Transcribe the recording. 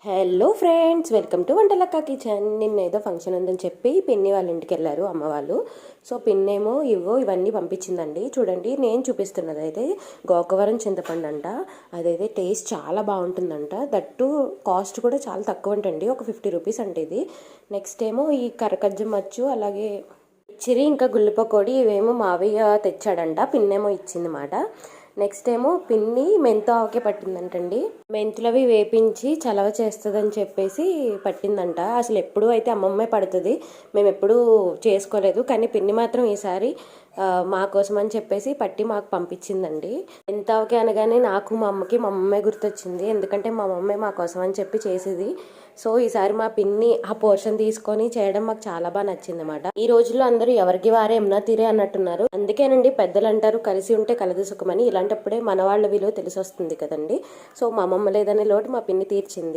Hello friends, welcome to Vantalakka kitchen. నిన్న ఏదో function ఉందని చెప్పి పిన్ని వాళ్ళ ఇంటికి వెళ్ళారు అమ్మ వాళ్ళు. సో పిన్నేమో ఇవన్నీ పంపించిందండి. చూడండి, నేను చూపిస్తున్నది అయితే గోకవరం చింతపండు అంట. అదైతే టేస్ట్ చాలా బాగుంటుందంట. దట్టు కాస్ట్ కూడా చాలా తక్కువ అంటండి, ఒక 50 రూపీస్ అంటే ఇది. నెక్స్ట్ ఏమో ఈ కరకజ్జం మచ్చు, అలాగే చిరి, ఇంకా గుల్లిపకోడి ఇవేమో మావయ్య తెచ్చాడంట, పిన్నేమో ఇచ్చింది మాట. నెక్స్ట్ ఏమో పిన్ని మెంతావకే పట్టిందంటండి. మెంతులవి వేపించి చలవ చేస్తుందని చెప్పేసి పట్టిందంట. అసలు ఎప్పుడూ అయితే అమ్మమ్మే పడుతుంది, మేము ఎప్పుడూ చేసుకోలేదు. కానీ పిన్ని మాత్రం ఈసారి మా కోసం అని చెప్పేసి పట్టి మాకు పంపించిందండి. మెంతావకి అనగానే నాకు మా అమ్మమ్మే గుర్తొచ్చింది. ఎందుకంటే మా మమ్మీ మా కోసం అని చెప్పి చేసేది. సో ఈసారి మా పిన్ని ఆ పోర్షన్ తీసుకొని చేయడం మాకు చాలా బాగా నచ్చింది అనమాట. ఈ రోజుల్లో అందరూ ఎవరికి వారే ఎమ్నా తీరే అన్నట్టున్నారు. అందుకేనండి పెద్దలు అంటారు, కలిసి ఉంటే కలదు సుఖమని. ఇలాంటప్పుడే మన వాళ్ళ విలువ తెలిసి వస్తుంది కదండి. సో మా అమ్మమ్మ లేదనే లోటు మా పిన్ని తీర్చింది.